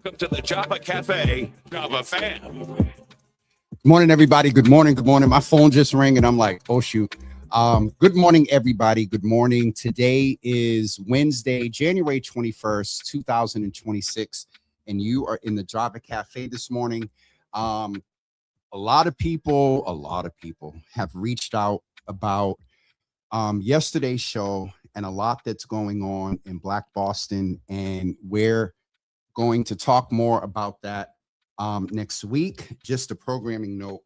Welcome to the Java Cafe, Java fam. Good morning, everybody. Good morning. Good morning. My phone just rang and I'm like, oh, shoot. Good morning, everybody. Good morning. Today is Wednesday, January 21st, 2026. And you are in the Java Cafe this morning. A lot of people have reached out about yesterday's show and a lot that's going on in Black Boston. And we're going to talk more about that next week. Just a programming note.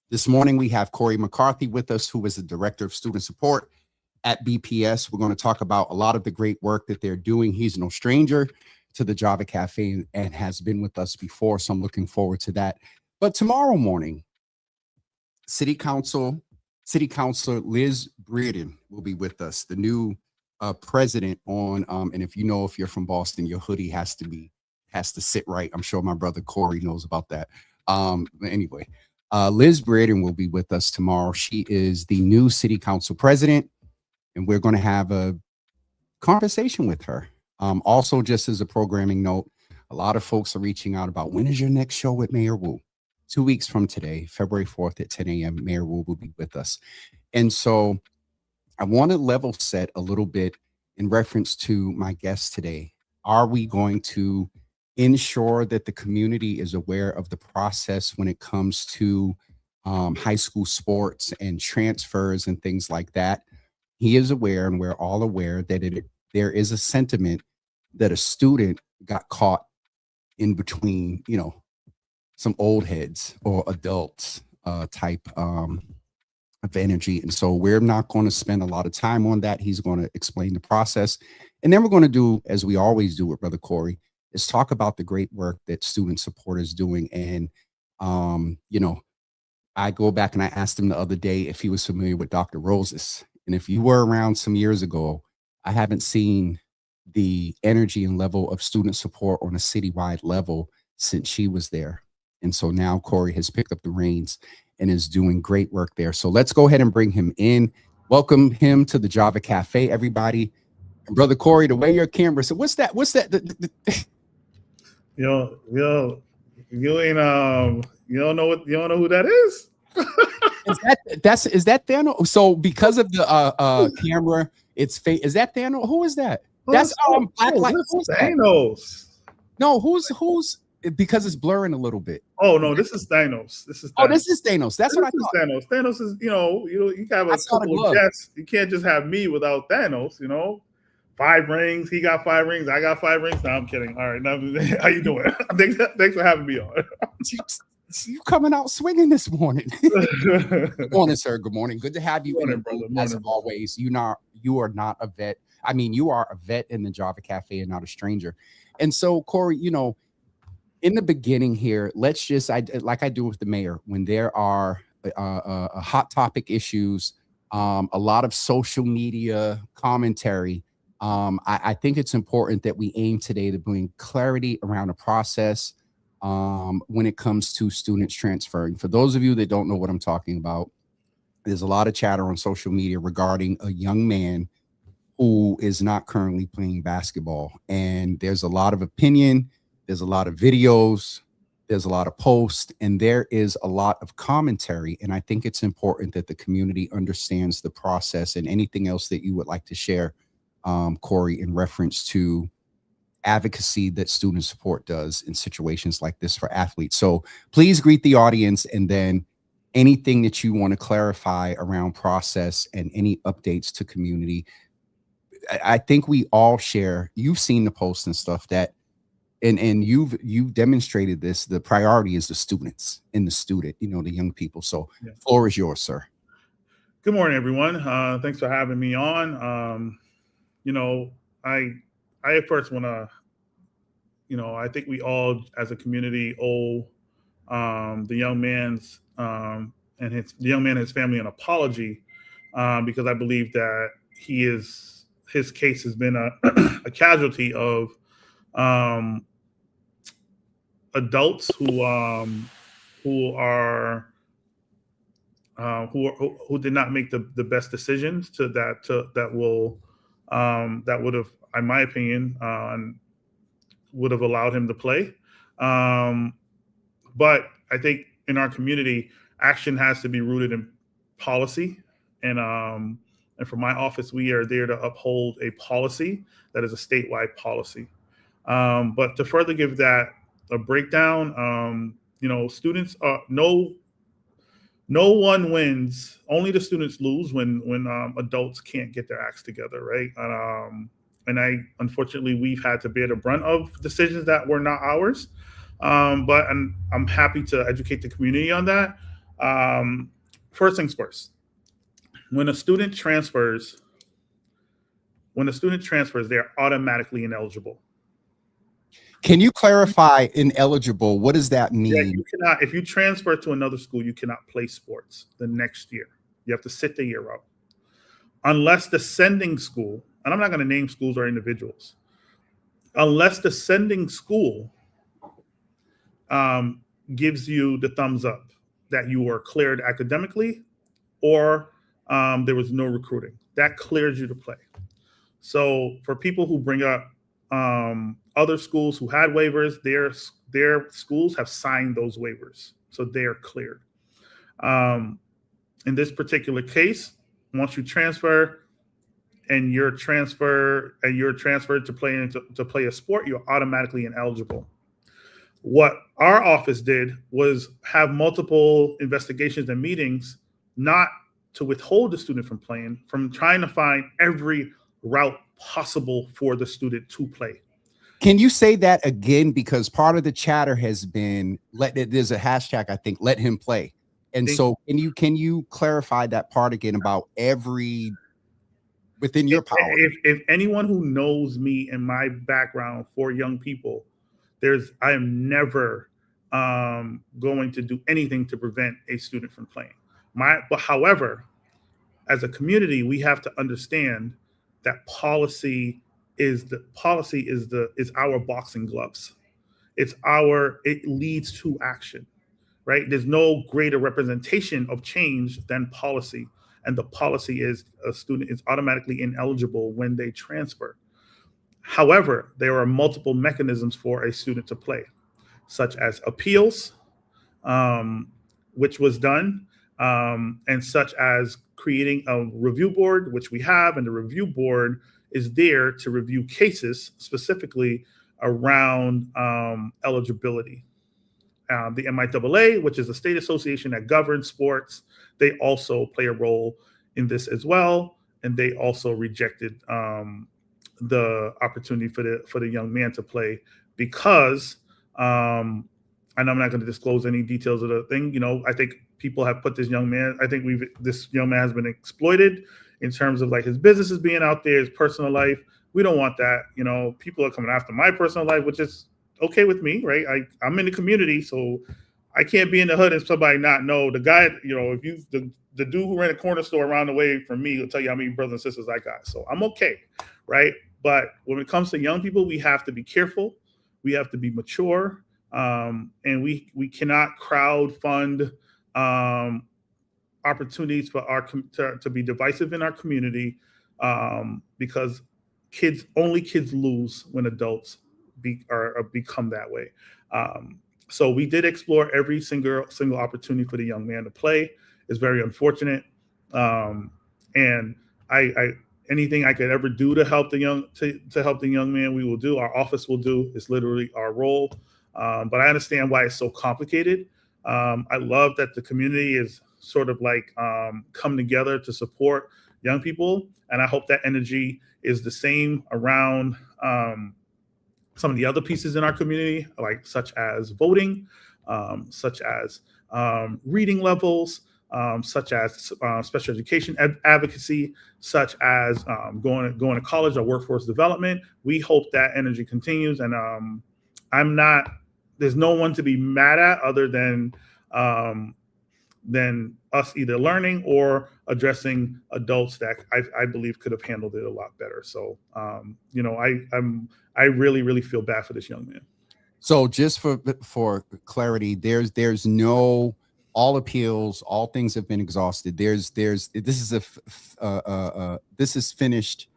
This morning we have Cory McCarthy with us, who is the Director of Student Support at BPS. We're going to talk about a lot of the great work that they're doing. He's no stranger to the Java Cafe and has been with us before, so I'm looking forward to that. But tomorrow morning, City Councilor Liz Breeden will be with us, the new president on, and if you're from Boston, your hoodie has to sit right. I'm sure my brother Cory knows about that. Anyway, Liz Breeden will be with us tomorrow. She is the new city council president, and we're going to have a conversation with her. Also, just as a programming note, a lot of folks are reaching out about when is your next show with Mayor Wu? 2 weeks from today, February 4th at 10 a.m., Mayor Wu will be with us. And so I want to level set a little bit in reference to my guest today. Are we going to ensure that the community is aware of the process when it comes to high school sports and transfers and things like that? He is aware, and we're all aware that there is a sentiment that a student got caught in between, some old heads or adults type of energy. And so we're not going to spend a lot of time on that. He's going to explain the process. And then we're going to do, as we always do with Brother Cory, is talk about the great work that student support is doing. And, I go back and I asked him the other day if he was familiar with Dr. Rose's. And if you were around some years ago, I haven't seen the energy and level of student support on a citywide level since she was there. And so now Cory has picked up the reins and is doing great work there. So let's go ahead and bring him in. Welcome him to the Java Cafe, everybody. And Brother Cory, the way your camera, so what's that? Yo, you ain't you don't know who that is? Is that Thanos? So because of the camera, it's fake. Is that Thanos? Who is that? That's Black Light. Who's Thanos? No, who's because it's blurring a little bit. Oh no, this is Thanos. This is Thanos. That's what I thought. Thanos. Thanos is, you have a couple of guests. You can't just have me without Thanos, 5 rings. He got 5 rings. I got 5 rings. No, I'm kidding. All right. Now, how you doing? Thanks for having me on. You coming out swinging this morning. Good morning, sir. Good morning. Good to have you. Good morning, brother. As always, you are not a vet. I mean, you are a vet in the Java Cafe and not a stranger. And so, Cory, in the beginning here, let's just, like I do with the mayor, when there are hot topic issues, a lot of social media commentary, I think it's important that we aim today to bring clarity around the process when it comes to students transferring. For those of you that don't know what I'm talking about, there's a lot of chatter on social media regarding a young man who is not currently playing basketball. And there's a lot of opinion, there's a lot of videos, there's a lot of posts, and there is a lot of commentary. And I think it's important that the community understands the process. And anything else that you would like to share, Cory, in reference to advocacy that student support does in situations like this for athletes. So please greet the audience, and then anything that you want to clarify around process and any updates to community. I think we all share, you've seen the posts and stuff that, and you've demonstrated this, the priority is the students and the student, the young people. So yeah. Floor is yours, sir. Good morning, everyone. Thanks for having me on. I first want to, I think we all as a community owe the young man and his family an apology because I believe that his case has been a casualty of adults who did not make the best decisions that would have, in my opinion, would have allowed him to play. But I think in our community, action has to be rooted in policy. And for my office, we are there to uphold a policy that is a statewide policy. But to further give that a breakdown, students no one wins. Only the students lose when adults can't get their acts together, right? And unfortunately, we've had to bear the brunt of decisions that were not ours. But I'm happy to educate the community on that. First things first, when a student transfers, they're automatically ineligible. Can you clarify ineligible? What does that mean? Yeah, you cannot. If you transfer to another school, you cannot play sports the next year. You have to sit the year out, unless the sending school, and I'm not going to name schools or individuals, unless the sending school gives you the thumbs up that you were cleared academically, or there was no recruiting. That clears you to play. So for people who bring up other schools who had waivers, their schools have signed those waivers, so they are cleared. In this particular case, once you transfer and you're transferred to play a sport, you're automatically ineligible. What our office did was have multiple investigations and meetings, not to withhold the student from playing, from trying to find every route possible for the student to play. Can you say that again? Because part of the chatter has been there's a hashtag, I think, let him play. And so can you clarify that part again about within your power? If anyone who knows me and my background for young people, I am never going to do anything to prevent a student from playing. However, as a community, we have to understand that policy is our boxing gloves. It leads to action, right? There's no greater representation of change than policy. And the policy is a student is automatically ineligible when they transfer. However, there are multiple mechanisms for a student to play, such as appeals, which was done, and such as creating a review board, which we have, and the review board is there to review cases specifically around eligibility. The MIAA, which is a state association that governs sports, they also play a role in this as well, and they also rejected the opportunity for the young man to play because, and I'm not going to disclose any details of the thing. I think people have put this young man. I think this young man has been exploited in terms of like his businesses being out there, his personal life. We don't want that. People are coming after my personal life, which is okay with me, right? I'm in the community, so I can't be in the hood and somebody not know the guy. If the dude who ran a corner store around the way from me will tell you how many brothers and sisters I got. So I'm okay, right? But when it comes to young people, we have to be careful. We have to be mature, and we cannot crowd fund opportunities for to be divisive in our community, because kids lose when adults become that way. So we did explore every single opportunity for the young man to play. It's very unfortunate, and anything I could ever do to help the young man, we will do. Our office will do. It's literally our role. But I understand why it's so complicated. I love that the community is sort of like come together to support young people, and I hope that energy is the same around some of the other pieces in our community, like such as voting, such as reading levels, such as special education advocacy, such as going to college or workforce development. We hope that energy continues, and there's no one to be mad at other than us either learning or addressing adults that I believe could have handled it a lot better. So, I really, really feel bad for this young man. So just for clarity, there's no all appeals, all things have been exhausted. This is finished.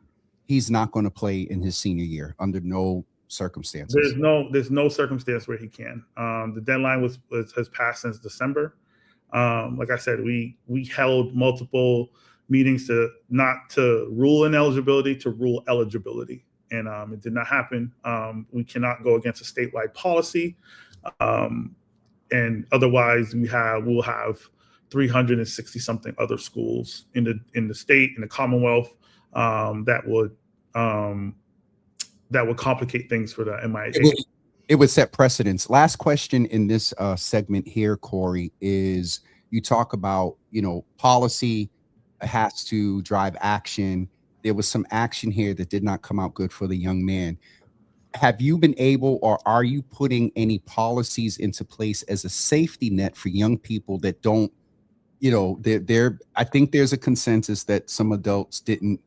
He's not going to play in his senior year under no circumstances? There's no circumstance where he can. The deadline has passed since December. Like I said, we held multiple meetings not to rule ineligibility, to rule eligibility, and it did not happen. We cannot go against a statewide policy, and otherwise we'll have 360 something other schools in the state, in the Commonwealth, that would complicate things for the MIHA. It would set precedents. Last question in this segment here, Cory, is you talk about, policy has to drive action. There was some action here that did not come out good for the young man. Have you been able, or are you putting any policies into place as a safety net for young people that don't, I think there's a consensus that some adults didn't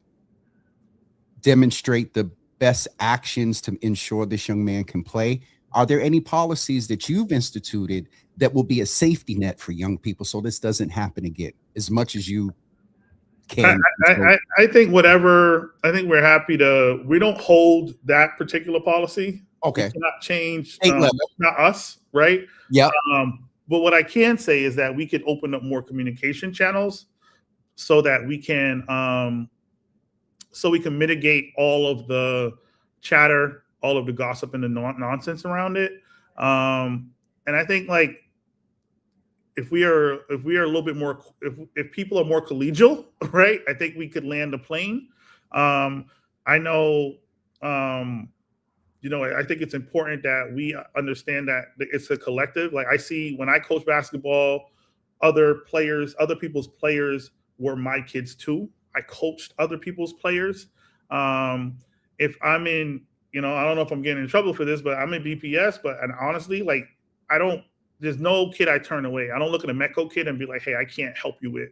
demonstrate the best actions to ensure this young man can play. Are there any policies that you've instituted that will be a safety net for young people so this doesn't happen again, as much as you can? I think we're happy we don't hold that particular policy. Okay. We cannot change, not us, right? Yeah. But what I can say is that we could open up more communication channels so that we can mitigate all of the chatter, all of the gossip and the nonsense around it. And I think, like, if we are a little bit more, if people are more collegial, right, I think we could land the plane. I know, I think it's important that we understand that it's a collective. Like, I see when I coach basketball, other people's players were my kids too. I coached other people's players. If I'm in, I don't know if I'm getting in trouble for this, but I'm in BPS. And honestly, like, there's no kid I turn away. I don't look at a Metco kid and be like, hey, I can't help you with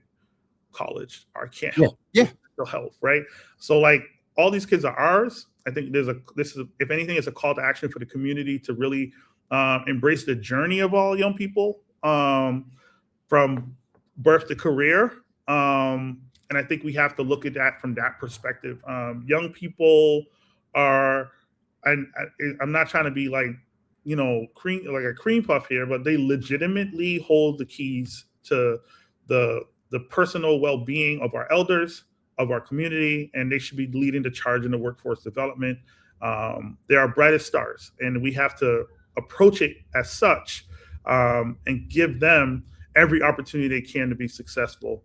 college, or I can't help you with mental health, right? So, like, all these kids are ours. I think if anything, it's a call to action for the community to really embrace the journey of all young people, from birth to career. And I think we have to look at that from that perspective. Young people are, and I'm not trying to be like, like a cream puff here, but they legitimately hold the keys to the personal well-being of our elders, of our community, and they should be leading the charge in the workforce development. They are brightest stars, and we have to approach it as such, and give them every opportunity they can to be successful,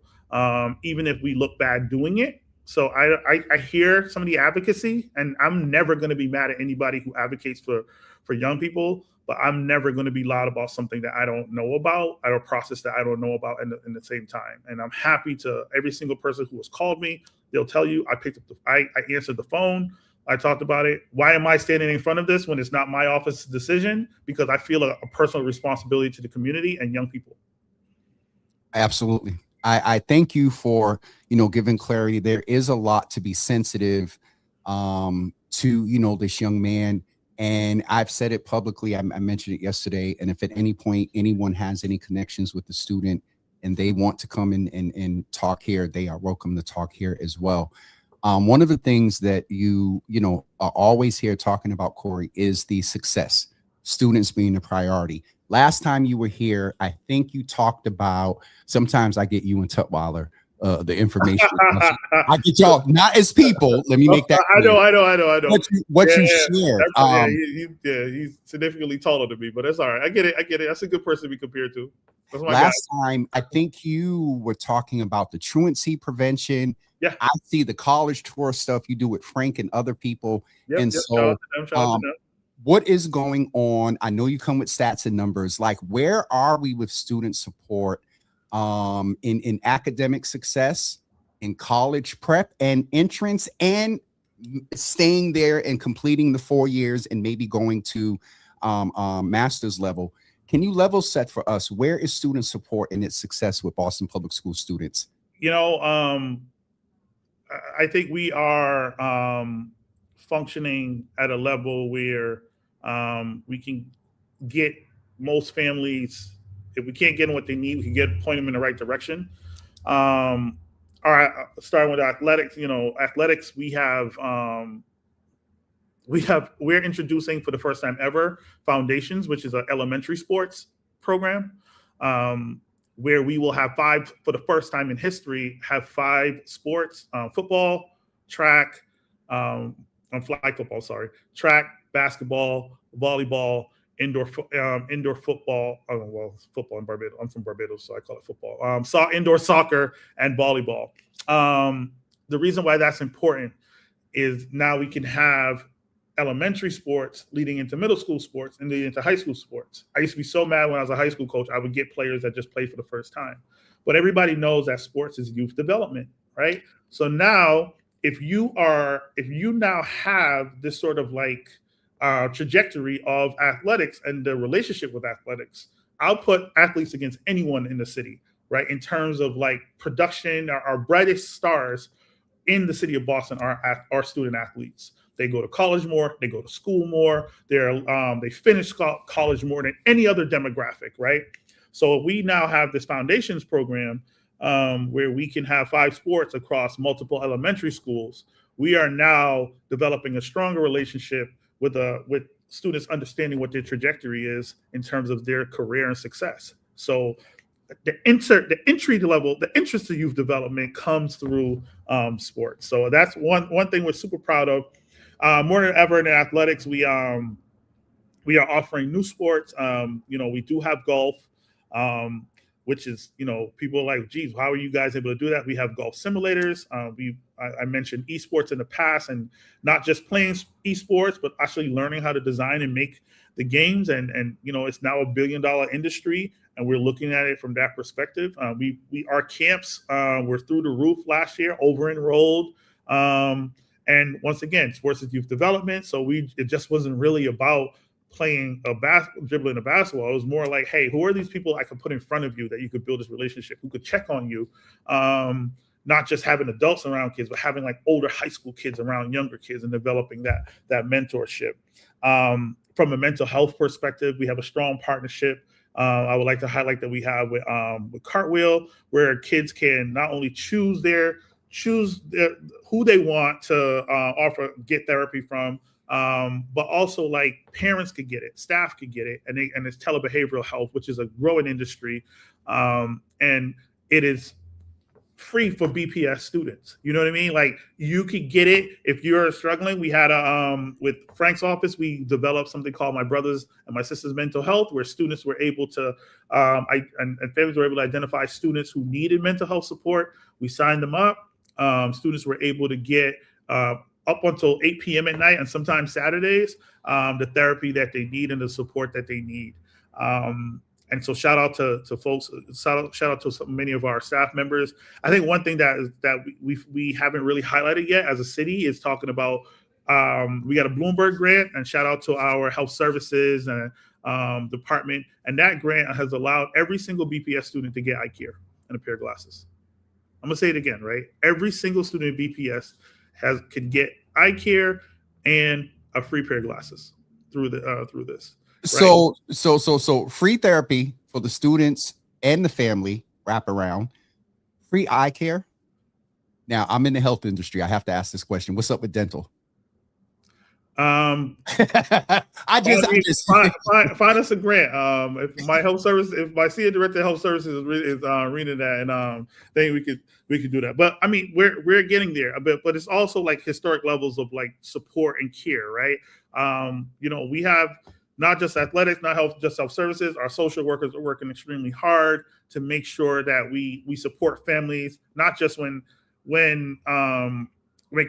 even if we look bad doing it. So I hear some of the advocacy, and I'm never going to be mad at anybody who advocates for young people, but I'm never going to be loud about something that I don't know about, or a process that I don't know about in the same time. And I'm happy to every single person who has called me, they'll tell you I answered the phone. I talked about it. Why am I standing in front of this when it's not my office decision? Because I feel a personal responsibility to the community and young people. Absolutely. I thank you for, giving clarity. There is a lot to be sensitive to, this young man. And I've said it publicly. I mentioned it yesterday. And if at any point anyone has any connections with the student and they want to come in and talk here, they are welcome to talk here as well. One of the things that you are always here talking about, Cory, is the success, students being the priority. Last time you were here, I think you talked about, sometimes I get you and Tutwiler, the information. I get y'all, not as people. Let me make that clear. I know. What you share. He's significantly taller than me, but that's all right. I get it. That's a good person to be compared to. That's my Last time, I think you were talking about the truancy prevention. Yeah. I see the college tour stuff you do with Frank and other people. So what is going on? I know you come with stats and numbers. Like, where are we with student support in academic success, in college prep and entrance, and staying there and completing the 4 years and maybe going to master's level? Can you level set for us? Where is student support and its success with Boston Public School students? I think we are functioning at a level where we can get most families, if we can't get them what they need, we can point them in the right direction. All right, starting with athletics, athletics, we have we're introducing for the first time ever Foundations, which is an elementary sports program, where we will have for the first time in history, have 5 sports: football, track, flag football, track, basketball, volleyball, indoor football. Oh, well, football in Barbados. I'm from Barbados, so I call it football. Indoor soccer and volleyball. The reason why that's important is now we can have elementary sports leading into middle school sports and leading into high school sports. I used to be so mad when I was a high school coach, I would get players that just played for the first time. But everybody knows that sports is youth development, right? So now if you now have this sort of like trajectory of athletics and the relationship with athletics, I'll put athletes against anyone in the city, right? In terms of like production, our brightest stars in the city of Boston are student athletes. They go to college more, they go to school more, they finish college more than any other demographic, right? So we now have this Foundations program where we can have 5 sports across multiple elementary schools. We are now developing a stronger relationship with students understanding what their trajectory is in terms of their career and success. So the entry level, the interest to youth development comes through sports. So that's one thing we're super proud of. More than ever in athletics, we are offering new sports. We do have golf, which is, people are like, geez, how are you guys able to do that? We have golf simulators. I mentioned esports in the past, and not just playing esports, but actually learning how to design and make the games. And it's now $1 billion industry, and we're looking at it from that perspective. Our camps were through the roof last year, over enrolled. And once again, sports is youth development. So it just wasn't really about playing dribbling a basketball. It was more like, hey, who are these people I can put in front of you that you could build this relationship, who could check on you? Not just having adults around kids, but having like older high school kids around younger kids and developing that mentorship. From a mental health perspective, we have a strong partnership. I would like to highlight that we have with Cartwheel, where kids can not only choose who they want to get therapy from, but also like parents could get it, staff could get it, and it's telebehavioral health, which is a growing industry, and it is free for BPS students. You know what I mean? Like, you could get it if you're struggling. We had with Frank's office, we developed something called My Brothers and My Sisters Mental Health, where students were able to, and families were able to identify students who needed mental health support. We signed them up. Students were able to get up until 8 p.m. at night, and sometimes Saturdays, the therapy that they need and the support that they need. And so shout out to folks, shout out to many of our staff members. I think one thing that we haven't really highlighted yet as a city is talking about, we got a Bloomberg grant, and shout out to our health services and department. And that grant has allowed every single BPS student to get eye care and a pair of glasses. I'm gonna say it again, right? Every single student in BPS can get eye care and a free pair of glasses through this. Right? So free therapy for the students and the family wrap around, free eye care. Now, I'm in the health industry. I have to ask this question. What's up with dental? I just find us a grant. If my senior director of health services is reading that, and then we could do that. But I mean, we're getting there a bit, but it's also like historic levels of like support and care, right? We have not just athletics, just health services. Our social workers are working extremely hard to make sure that we support families, not just when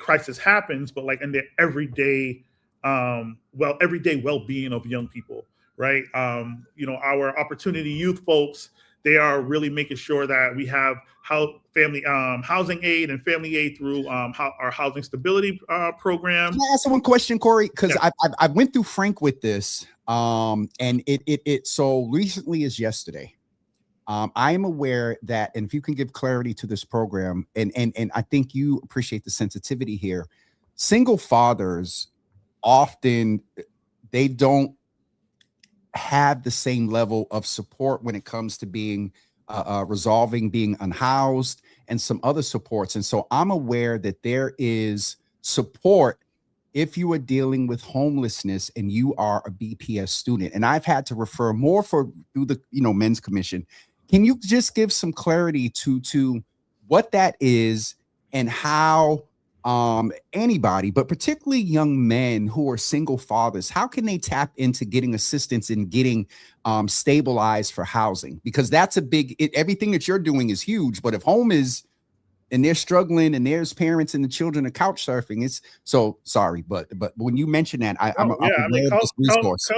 crisis happens, but like in their everyday well-being of young people, right? Our opportunity youth folks, they are really making sure that we have housing aid and family aid through our housing stability program. Can I ask one question, Cory? Because yeah. I went through Frank with this, and it so recently as yesterday. I am aware that, and if you can give clarity to this program, and I think you appreciate the sensitivity here, single fathers often they don't have the same level of support when it comes to being resolving being unhoused and some other supports. And so I'm aware that there is support if you are dealing with homelessness and you are a BPS student, and I've had to refer more through the men's commission, can you just give some clarity to what that is and how anybody, but particularly young men who are single fathers, how can they tap into getting assistance in getting stabilized for housing? Because that's a big, everything that you're doing is huge, but if home is, and they're struggling and there's parents and the children are couch surfing, it's so sorry. But when you mention that, I'm I mean, aware of this resource.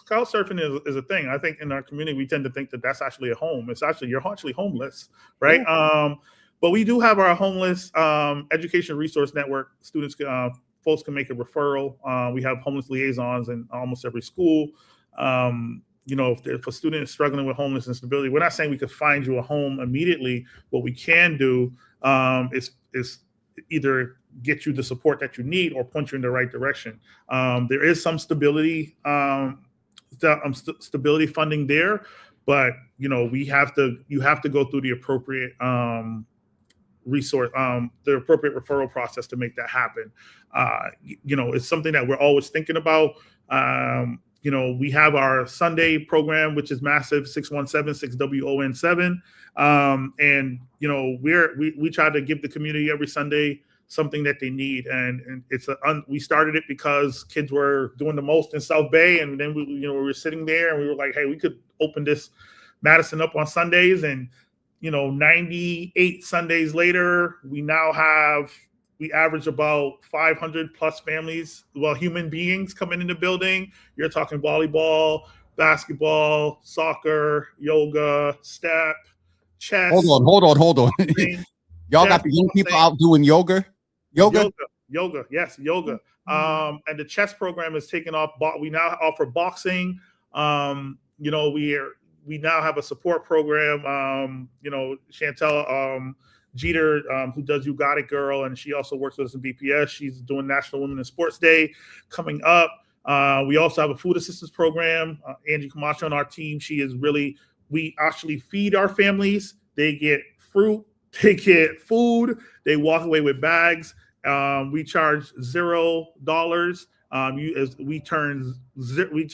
couch surfing is a thing. I think in our community, we tend to think that that's actually a home. It's actually, you're actually homeless, right? Yeah. But we do have our homeless education resource network. Students, folks can make a referral. We have homeless liaisons in almost every school. If a student is struggling with homeless instability, we're not saying we could find you a home immediately. What we can do is either get you the support that you need or point you in the right direction. There is some stability funding there, but you have to go through the appropriate the appropriate referral process to make that happen. It's something that we're always thinking about. We have our Sunday program, which is massive, 617-6WON7. And we try to give the community every Sunday something that they need. And we started it because kids were doing the most in South Bay. And then we were sitting there and we were like, hey, we could open this Madison up on Sundays. And, 98 Sundays later, we average about 500 plus families, human beings coming in the building. You're talking volleyball, basketball, soccer, yoga, step, chess. Hold on. Y'all got the young people out doing yoga? Yoga, yes, yoga. And the chess program is taking off. We now offer boxing. We now have a support program. Chantel Jeter, who does You Got It Girl, and she also works with us in BPS. She's doing National Women in Sports Day coming up. We also have a food assistance program. Angie Camacho on our team, we actually feed our families. They get fruit, they get food, they walk away with bags. We charge $0. We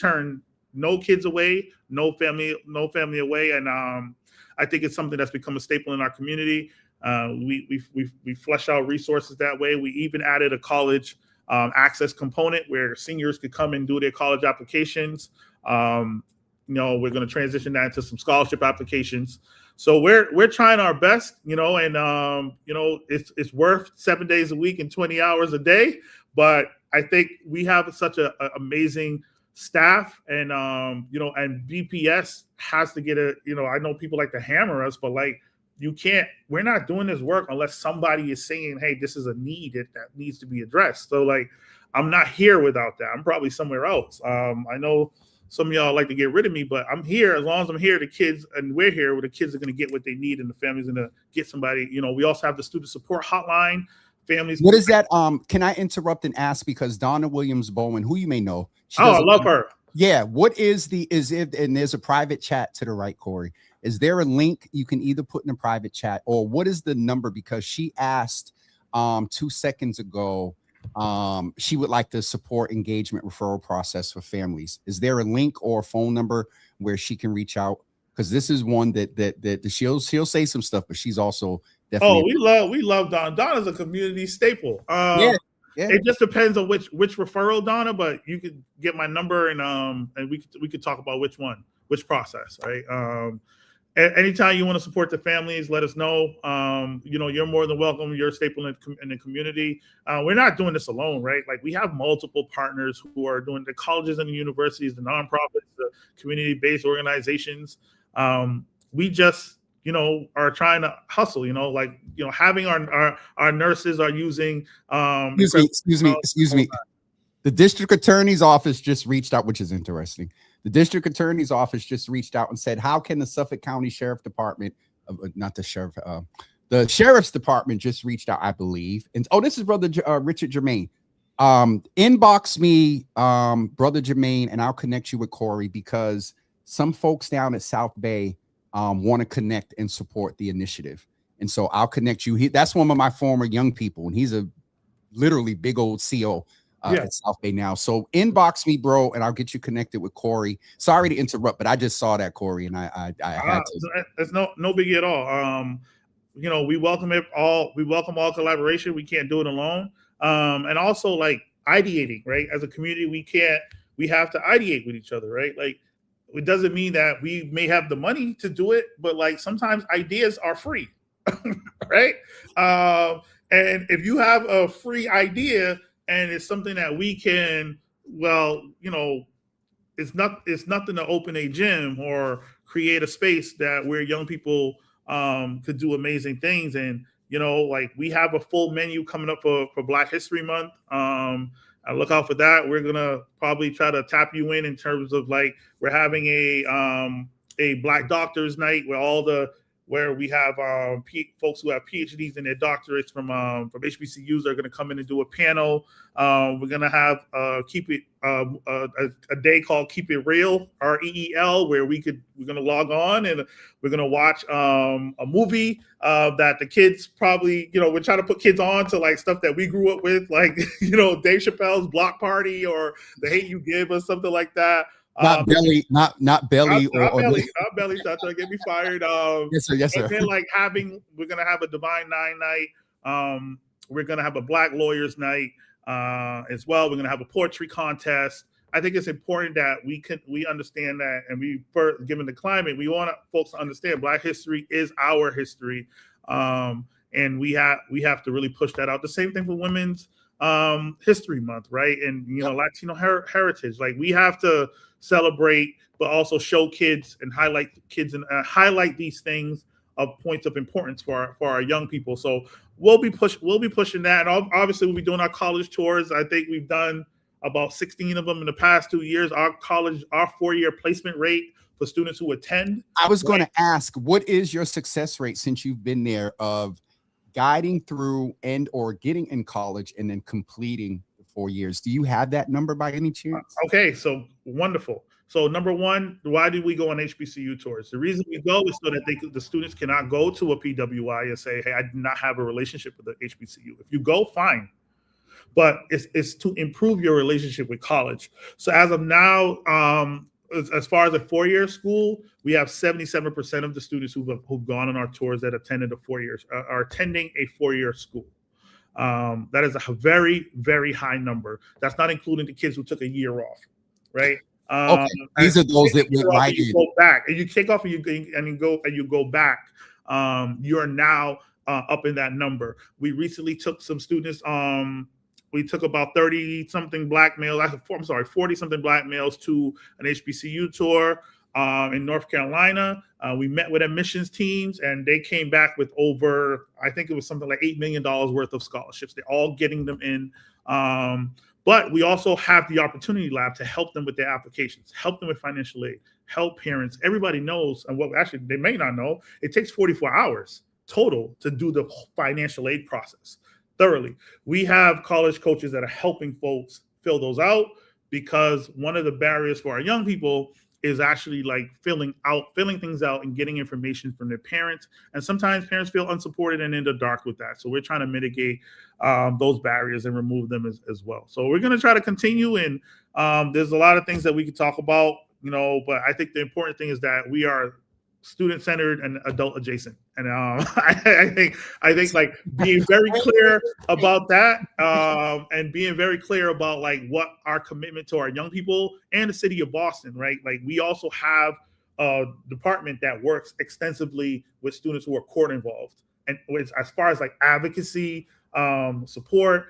turn no kids away, no family away, and I think it's something that's become a staple in our community. We flesh out resources that way. We even added a college access component where seniors could come and do their college applications. We're going to transition that into some scholarship applications. So we're trying our best, and it's worth 7 days a week and 20 hours a day. But I think we have such an amazing staff, and and BPS has to get I know people like to hammer us, but we're not doing this work unless somebody is saying, hey, this is a need that needs to be addressed. So I'm not here without that. I'm probably somewhere else. I know some of y'all like to get rid of me, but I'm here. As long as I'm here, the kids, and we're here, where the kids are going to get what they need and the family's going to get somebody. We also have the student support hotline. Families. What is that? Can I interrupt and ask, because Donna Williams Bowen, who you may know. I love her. Yeah. What is and there's a private chat to the right, Cory. Is there a link you can either put in a private chat, or what is the number? Because she asked 2 seconds ago, she would like the support engagement referral process for families. Is there a link or a phone number where she can reach out? Because this is one that she'll say some stuff, but she's also definitely. We love Donna. Donna's a community staple. Yeah. It just depends on which referral, Donna, but you could get my number and we could talk about which process, right? Anytime you want to support the families, let us know. You're more than welcome. You're a staple in the community. We're not doing this alone, right? We have multiple partners who are doing the colleges and the universities, the nonprofits, the community-based organizations. We just, are trying to hustle, having our nurses are using. Excuse me. The district attorney's office just reached out, which is interesting. The district attorney's office just reached out and said, how can the Suffolk County Sheriff Department, the Sheriff's Department just reached out, I believe. And this is Brother Richard Germain. Inbox me, Brother Germain, and I'll connect you with Cory, because some folks down at South Bay want to connect and support the initiative. And so I'll connect you. That's one of my former young people, and he's a literally big old CO at South Bay now. So inbox me, bro, and I'll get you connected with Cory. Sorry to interrupt, but I just saw that, Cory, and I had to. It's no biggie at all. We welcome it all. We welcome all collaboration. We can't do it alone. And also like ideating, right? As a community, we have to ideate with each other, right? Like it doesn't mean that we may have the money to do it, but like sometimes ideas are free, right? And if you have a free idea and it's something that we can, it's nothing to open a gym or create a space that where young people could do amazing things. And like we have a full menu coming up for Black History Month. I look out for that. We're gonna probably try to tap you in terms of like we're having a Black Doctors Night where we have folks who have PhDs and their doctorates from HBCUs are going to come in and do a panel. We're going to have a day called Keep It Real, REEL, where we're going to log on and we're going to watch a movie that the kids probably, we're trying to put kids on to like stuff that we grew up with, like, Dave Chappelle's Block Party or The Hate U Give or something like that. Not belly. Not belly. Not trying to get me fired. Yes, sir. And then we're gonna have a Divine Nine night. We're gonna have a Black Lawyers night as well. We're gonna have a poetry contest. I think it's important that we understand that, and given the climate, we want folks to understand Black history is our history, and we have to really push that out. The same thing for Women's History Month, right? And Latino heritage. Like we have to celebrate, but also show kids and highlight kids and highlight these things of points of importance for our young people. So we'll be pushing that. And obviously we'll be doing our college tours. I think we've done about 16 of them in the past 2 years. Our 4-year placement rate for students who attend. I was going to ask, what is your success rate since you've been there of guiding through and or getting in college and then completing the 4 years? Do you have that number by any chance? Okay, so wonderful. So number one, why do we go on HBCU tours? The reason we go is so that the students cannot go to a PWI and say, hey, I do not have a relationship with the HBCU. If you go, fine. But it's to improve your relationship with college. So as of now, as far as a 4-year school, we have 77% of the students who've gone on our tours that attended a 4 years are attending a 4-year school. That is a very, very high number. That's not including the kids who took a year off, right? Okay. These are those that went right in. Go back and you kick off and you go back. You are now up in that number. We recently took some students. We took about 30-something black males. 40-something black males to an HBCU tour in North Carolina. We met with admissions teams, and they came back with over, I think it was something like $8 million worth of scholarships. They're all getting them in. But we also have the Opportunity Lab to help them with their applications, help them with financial aid, help parents. Everybody knows, and they may not know, it takes 44 hours total to do the financial aid process thoroughly. We have college coaches that are helping folks fill those out, because one of the barriers for our young people is actually like filling things out and getting information from their parents. And sometimes parents feel unsupported and in the dark with that. So we're trying to mitigate those barriers and remove them as well. So we're going to try to continue. And there's a lot of things that we could talk about, but I think the important thing is that we are student-centered and adult-adjacent, and I think like being very clear about that, and being very clear about like what our commitment to our young people and the city of Boston, right? Like we also have a department that works extensively with students who are court involved, and as far as like advocacy, support,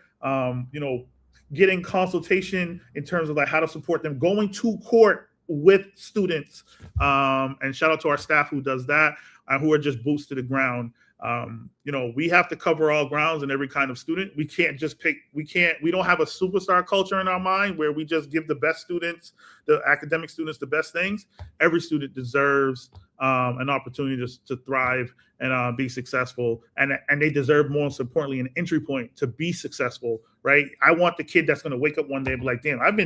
getting consultation in terms of like how to support them going to court with students, and shout out to our staff who does that, who are just boots to the ground. We have to cover all grounds and every kind of student. We can't just pick. We don't have a superstar culture in our mind where we just give the best students, the academic students, the best things. Every student deserves an opportunity to thrive and be successful, and they deserve, most importantly, an entry point to be successful. Right? I want the kid that's going to wake up one day and be like, "Damn, I've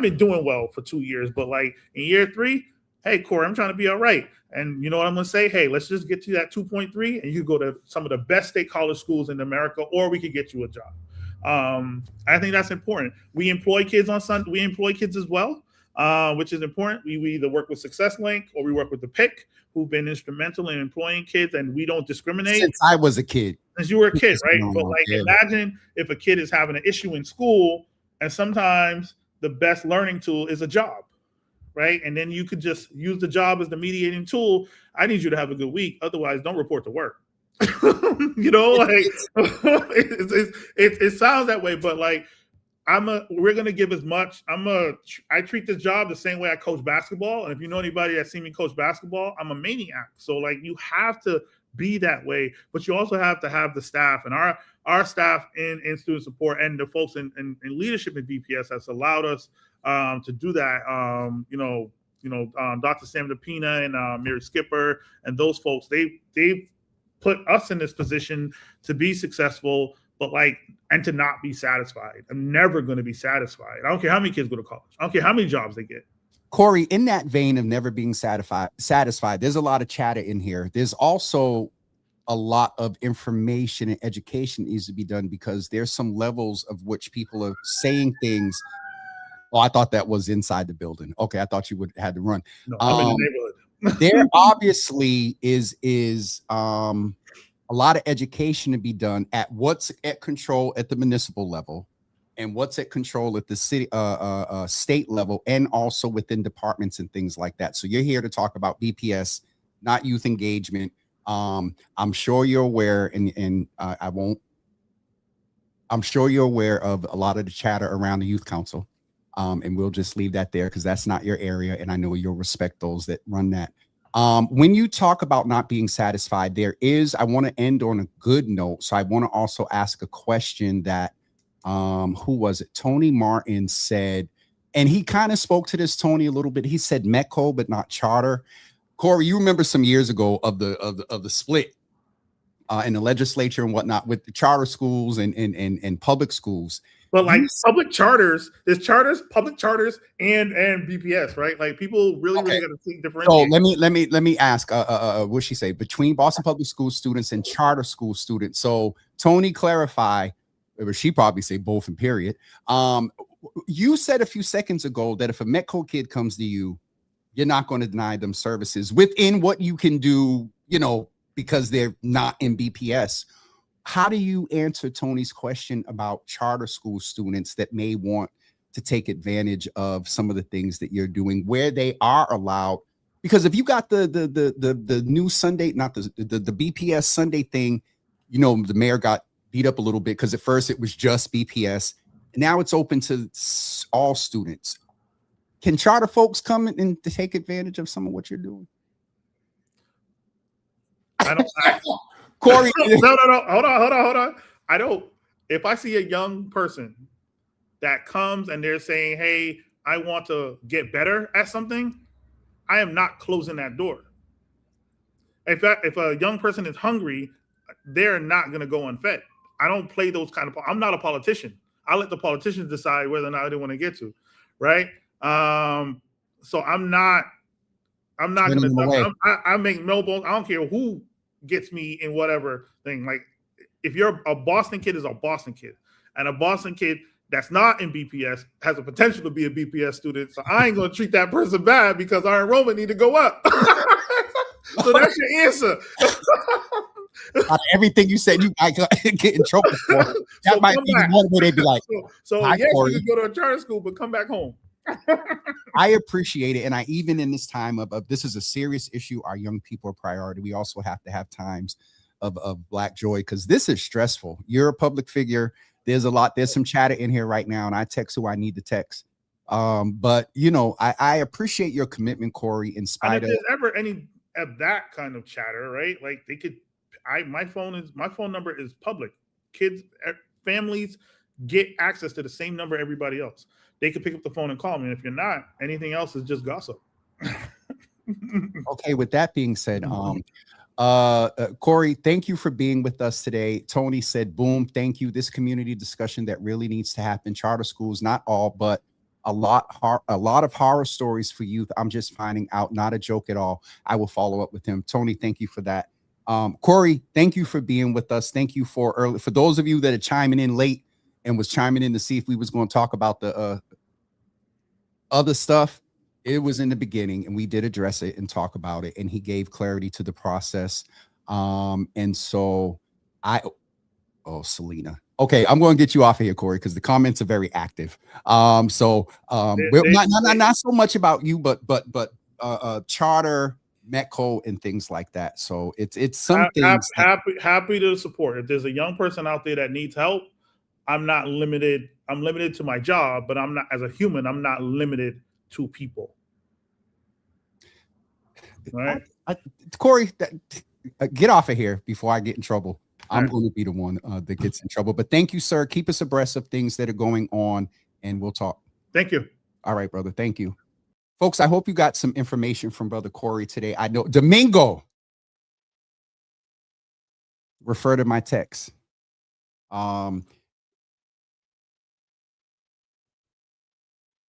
been doing well for 2 years, but like in year 3, hey, Cory, I'm trying to be all right." And you know what I'm going to say? Hey, let's just get to that 2.3, and you go to some of the best state college schools in America, or we could get you a job. I think that's important. We employ kids on Sunday. We employ kids as well, which is important. We either work with Success Link or we work with the PIC, who've been instrumental in employing kids, and we don't discriminate. Since I was a kid. Since you were a kid, right? But like, imagine if a kid is having an issue in school, and sometimes the best learning tool is a job, right? And then you could just use the job as the mediating tool. I need you to have a good week. Otherwise, don't report to work. You know, like it sounds that way, but like we're gonna give as much. I treat this job the same way I coach basketball. And if you know anybody that's seen me coach basketball, I'm a maniac. So like you have to be that way, but you also have to have the staff, and our staff in student support and the folks in leadership in BPS has allowed us to do that. Dr. Sam DePina and Mary Skipper and those folks, they put us in this position to be successful, but and to not be satisfied. I'm never going to be satisfied. I don't care how many kids go to college. I don't care how many jobs they get. Cory, in that vein of never being satisfied, there's a lot of chatter in here. There's also a lot of information and education needs to be done, because there's some levels of which people are saying things. Oh, I thought that was inside the building. Okay, I thought you would had to run. No, I'm in the neighborhood. There obviously is a lot of education to be done at what's at control at the municipal level and what's at control at the city state level, and also within departments and things like that. So you're here to talk about BPS, not youth engagement. I'm sure you're aware, and I'm sure you're aware of a lot of the chatter around the youth council. And we'll just leave that there because that's not your area. And I know you'll respect those that run that. When you talk about not being satisfied, I want to end on a good note. So I want to also ask a question that, who was it? Tony Martin said, and he kind of spoke to this, Tony, a little bit. He said METCO, but not charter. Cory, you remember some years ago of the split in the legislature and whatnot with the charter schools and public schools. But like public charters, there's charters, public charters, and BPS, right? Like people really got to think different. So let me ask, what she say between Boston Public School students and charter school students. So Tony, clarify, or she probably say both and period. You said a few seconds ago that if a METCO kid comes to you, you're not going to deny them services within what you can do, because they're not in BPS. How do you answer Tony's question about charter school students that may want to take advantage of some of the things that you're doing where they are allowed? Because if you got the new Sunday, not the BPS Sunday thing, the mayor got beat up a little bit because at first it was just BPS. Now it's open to all students. Can charter folks come and to take advantage of some of what you're doing? Cory, no. Hold on. I don't. If I see a young person that comes and they're saying, "Hey, I want to get better at something," I am not closing that door. If a young person is hungry, they're not going to go unfed. I don't play those kind of. I'm not a politician. I let the politicians decide whether or not they want to get to, right? So I'm not going to. I make no bones. I don't care who gets me in whatever thing. Like if you're a Boston kid is a Boston kid, and a Boston kid that's not in BPS has a potential to be a BPS student. So I ain't going to treat that person bad because our enrollment need to go up. So that's your answer. Everything you said, you might get in trouble for. That so might be one way they'd be like, so yes, Cory, you can go to a charter school, but come back home. I appreciate it. And I, even in this time of this is a serious issue. Our young people are priority. We also have to have times of Black joy, because this is stressful. You're a public figure. There's some chatter in here right now, and I text who I need to text. But I appreciate your commitment, Cory, in spite of. If there's ever any of that kind of chatter, right? Like they could, my phone number is public. Kids, families get access to the same number everybody else. They could pick up the phone and call me. And if you're not, anything else is just gossip. Okay. With that being said, Cory, thank you for being with us today. Tony said, boom, thank you. This community discussion that really needs to happen. Charter schools, not all, but a lot of horror stories for youth. I'm just finding out, not a joke at all. I will follow up with him. Tony, thank you for that. Cory, thank you for being with us. Thank you for those of you that are chiming in late. and was chiming in to see if we was going to talk about the other stuff. It was in the beginning, and we did address it and talk about it, and he gave clarity to the process. And so Selena. Okay, I'm going to get you off of here, Cory, because the comments are very active. Not so much about you, but charter, Metco, and things like that. So it's some things. Happy to support. If there's a young person out there that needs help, I'm not limited. I'm limited to my job, but I'm not, as a human, I'm not limited to people. Right, Cory, get off of here before I get in trouble. I'm going to be the one that gets in trouble. But thank you, sir. Keep us abreast of things that are going on, and we'll talk. Thank you. All right, brother. Thank you. Folks, I hope you got some information from Brother Cory today. I know Domingo. Refer to my text.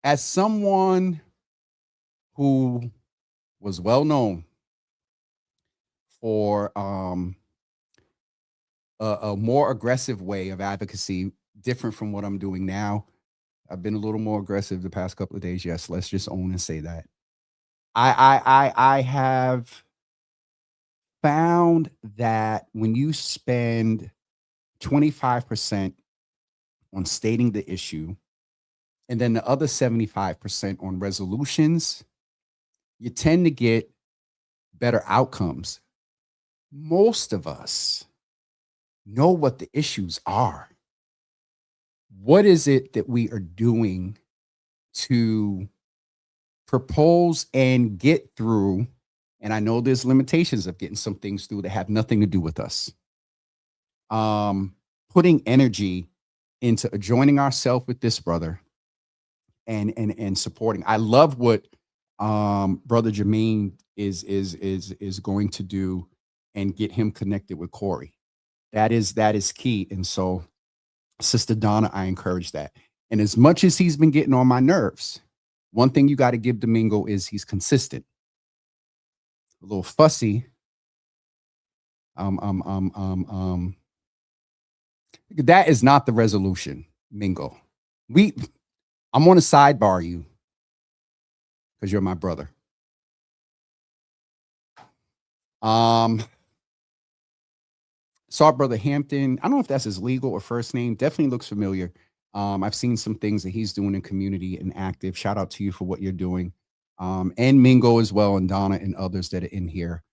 As someone who was well known for a more aggressive way of advocacy, different from what I'm doing now. I've been a little more aggressive the past couple of days. Yes, let's just own and say that. I have found that when you spend 25% on stating the issue, and then the other 75% on resolutions, you tend to get better outcomes. Most of us know what the issues are. What is it that we are doing to propose and get through? And I know there's limitations of getting some things through that have nothing to do with us. Putting energy into joining ourselves with this brother and supporting. I love what Brother Jermaine is going to do and get him connected with Cory. That is key. And so, Sister Donna, I encourage that. And as much as he's been getting on my nerves, one thing you got to give Domingo is he's consistent. A little fussy. That is not the resolution, Mingo. I'm going to sidebar you because you're my brother. Saw Brother Hampton. I don't know if that's his legal or first name. Definitely looks familiar. I've seen some things that he's doing in community and active. Shout out to you for what you're doing. And Mingo as well, and Donna and others that are in here.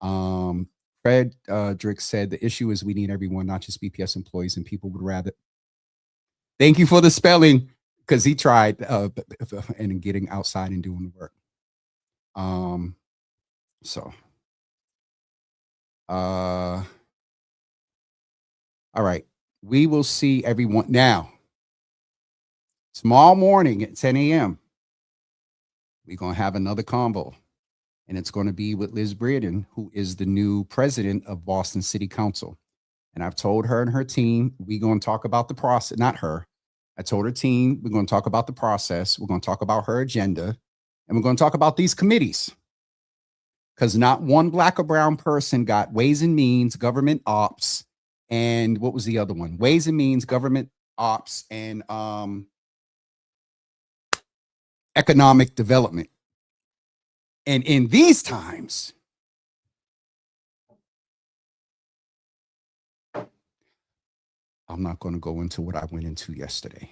Fred Drick said the issue is we need everyone, not just BPS employees, and people would rather. Thank you for the spelling, because he tried and getting outside and doing the work. All right. We will see everyone now. Tomorrow morning at 10 a.m. We're going to have another convo. And it's going to be with Liz Breeden, who is the new president of Boston City Council. And I've told her and her team, we're going to talk about the process. Not her. I told her team, we're going to talk about the process. We're going to talk about her agenda. And we're going to talk about these committees. Because not one black or brown person got Ways and Means, Government Ops, and what was the other one? Ways and Means, Government Ops, and Economic Development. And in these times, I'm not going to go into what I went into yesterday.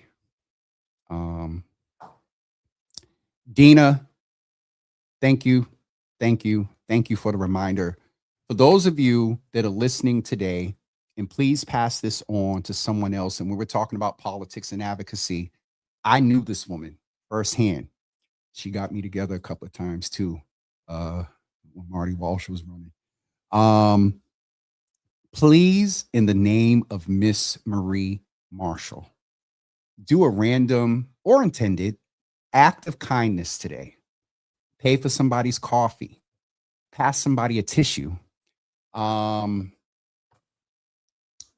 Dina, thank you. Thank you. Thank you for the reminder. For those of you that are listening today, and please pass this on to someone else. And when we're talking about politics and advocacy, I knew this woman firsthand. She got me together a couple of times too, when Marty Walsh was running. Please, in the name of Miss Marie Marshall, do a random or intended act of kindness today. Pay for somebody's coffee. Pass somebody a tissue.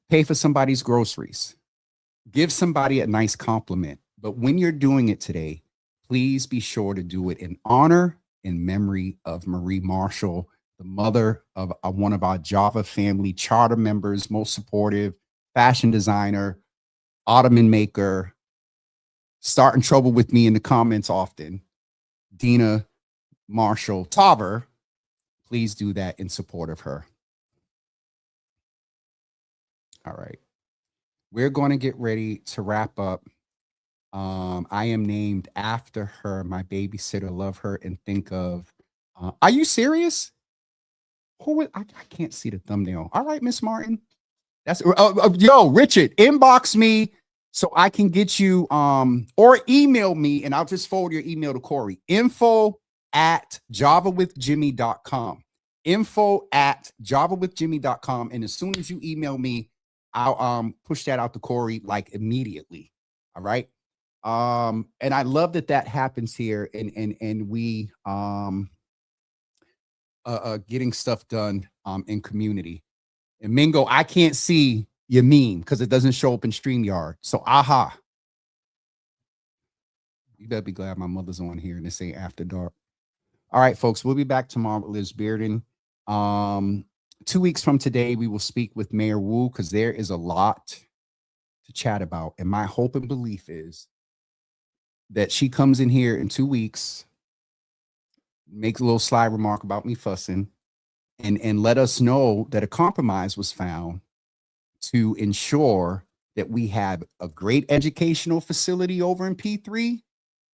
Pay for somebody's groceries. Give somebody a nice compliment. But when you're doing it today, please be sure to do it in honor and memory of Marie Marshall, the mother of one of our Java family charter members, most supportive, fashion designer, ottoman maker, starting trouble with me in the comments often, Dina Marshall Tauber, please do that in support of her. All right. We're going to get ready to wrap up. I am named after her, my babysitter. Love her and think of. Are you serious? I can't see the thumbnail. All right, Miss Martin. That's yo, Richard, inbox me so I can get you or email me and I'll just forward your email to Cory. info@javawithjimmy.com. info@javawithjimmy.com. And as soon as you email me, I'll push that out to Cory like immediately. All right. And I love that happens here and we getting stuff done in community. And Mingo, I can't see your meme because it doesn't show up in StreamYard. So aha. You better be glad my mother's on here and this ain't after dark. All right, folks, we'll be back tomorrow with Liz Bearden. 2 weeks from today, we will speak with Mayor Wu because there is a lot to chat about. And my hope and belief is that she comes in here in 2 weeks, makes a little sly remark about me fussing, and let us know that a compromise was found to ensure that we have a great educational facility over in P3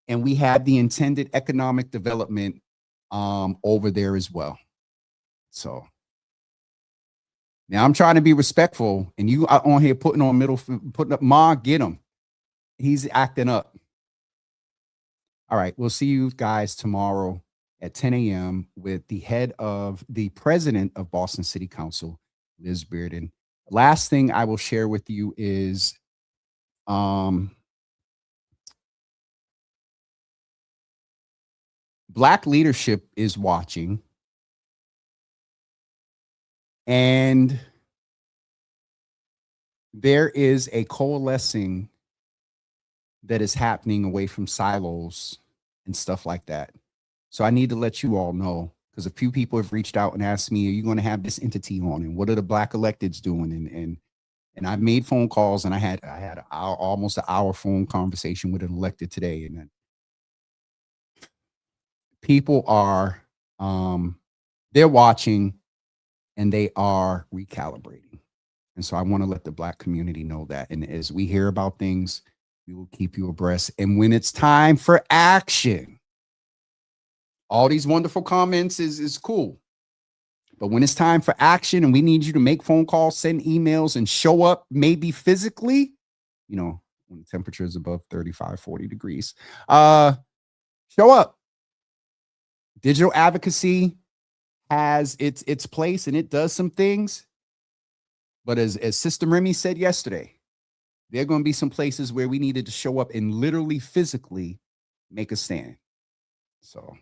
and we have the intended economic development over there as well. So now I'm trying to be respectful and you are on here putting up Ma, get him. He's acting up. All right, we'll see you guys tomorrow at 10 a.m. with the president of Boston City Council, Liz Bearden. Last thing I will share with you is Black leadership is watching, and there is a coalescing that is happening away from silos and stuff like that. So I need to let you all know, because a few people have reached out and asked me, are you going to have this entity on? And what are the Black electeds doing? And I've made phone calls, and I had almost an hour phone conversation with an elected today. And people are, they're watching and they are recalibrating. And so I want to let the Black community know that. And as we hear about things, we will keep you abreast. And when it's time for action, all these wonderful comments is cool. But when it's time for action and we need you to make phone calls, send emails, and show up maybe physically, you know, when the temperature is above 35, 40 degrees, show up. Digital advocacy has its place and it does some things. But as Sister Remy said yesterday, there are going to be some places where we needed to show up and literally physically make a stand. So